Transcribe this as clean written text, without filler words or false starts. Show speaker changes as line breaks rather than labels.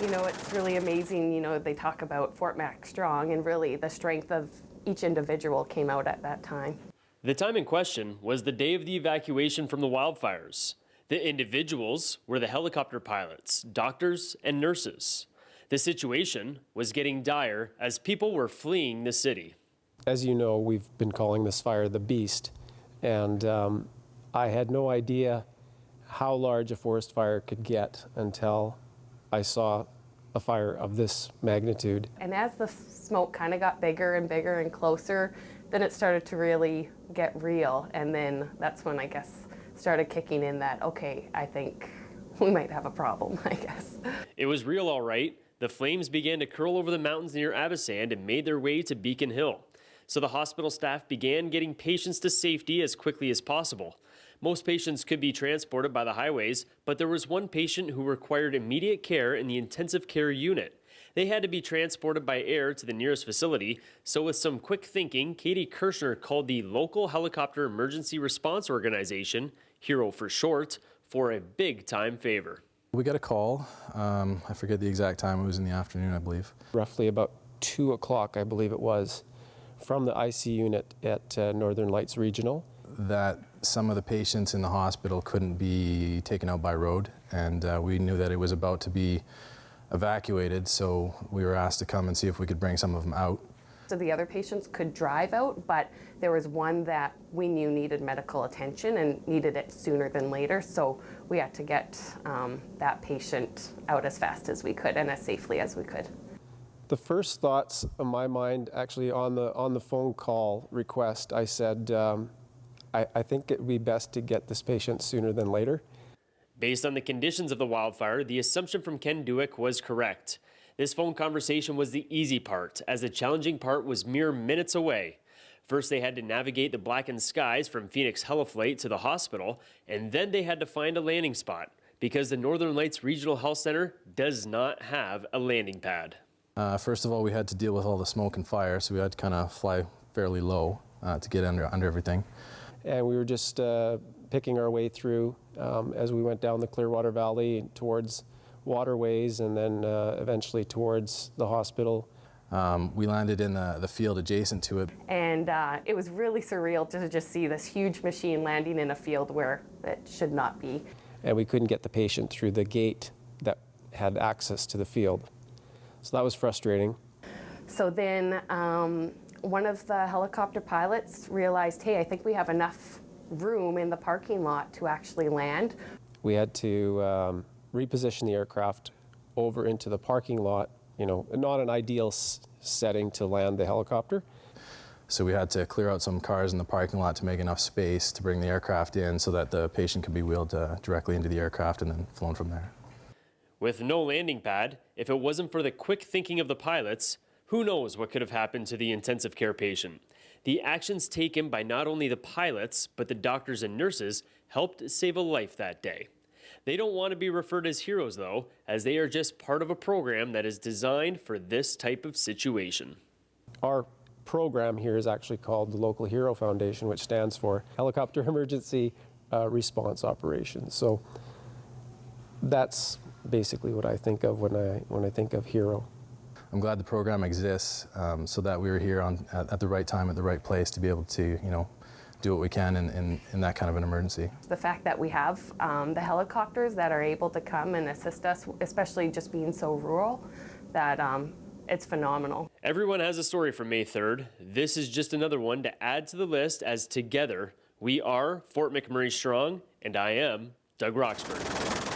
You know, it's really amazing, you know, they talk about Fort Mac strong, and really the strength of each individual came out at that time.
The time in question was the day of the evacuation from the wildfires. The individuals were the helicopter pilots, doctors, and nurses. The situation was getting dire as people were fleeing the city.
As you know, we've been calling this fire the Beast, and I had no idea how large a forest fire could get until I saw a fire of this magnitude.
And as the smoke kind of got bigger and bigger and closer, then it started to really get real. And then that's when I guess started kicking in that, okay, I think we might have a problem, I guess.
It was real, all right. The flames began to curl over the mountains near Abasand and made their way to Beacon Hill. So the hospital staff began getting patients to safety as quickly as possible. Most patients could be transported by the highways, but there was one patient who required immediate care in the intensive care unit. They had to be transported by air to the nearest facility, so with some quick thinking, Katie Kirshner called the local helicopter emergency response organization, HERO for short, for a big-time favor.
We got a call, I forget the exact time, it was in the afternoon, I believe.
Roughly about 2 o'clock, I believe it was, from the IC unit at Northern Lights Regional.
That some of the patients in the hospital couldn't be taken out by road, and we knew that it was about to be evacuated, so we were asked to come and see if we could bring some of them out.
So the other patients could drive out, but there was one that we knew needed medical attention and needed it sooner than later, so we had to get that patient out as fast as we could and as safely as we could.
The first thoughts of my mind, actually on the phone call request, I said, I think it would be best to get this patient sooner than later.
Based on the conditions of the wildfire, the assumption from Ken Duick was correct. This phone conversation was the easy part, as the challenging part was mere minutes away. First, they had to navigate the blackened skies from Phoenix Heliflight to the hospital, and then they had to find a landing spot, because the Northern Lights Regional Health Center does not have a landing pad.
First of all, we had to deal with all the smoke and fire, so we had to kind of fly fairly low to get under everything.
And we were just picking our way through as we went down the Clearwater Valley towards waterways and then eventually towards the hospital.
We landed in the field adjacent to it.
And it was really surreal to just see this huge machine landing in a field where it should not be.
And we couldn't get the patient through the gate that had access to the field. So that was frustrating.
So then one of the helicopter pilots realized, hey, I think we have enough room in the parking lot to actually land.
We had to reposition the aircraft over into the parking lot, you know, not an ideal setting to land the helicopter.
So we had to clear out some cars in the parking lot to make enough space to bring the aircraft in so that the patient could be wheeled directly into the aircraft and then flown from there.
With no landing pad, if it wasn't for the quick thinking of the pilots, who knows what could have happened to the intensive care patient. The actions taken by not only the pilots, but the doctors and nurses helped save a life that day. They don't want to be referred as heroes, though, as they are just part of a program that is designed for this type of situation.
Our program here is actually called the Local Hero Foundation, which stands for Helicopter Emergency Response Operations. So that's basically what I think of when I think of hero.
I'm glad the program exists so that we were here at the right time, at the right place to be able to, you know, do what we can in that kind of an emergency.
The fact that we have the helicopters that are able to come and assist us, especially just being so rural, that it's phenomenal.
Everyone has a story from May 3rd. This is just another one to add to the list, as together we are Fort McMurray Strong, and I am Doug Roxburgh.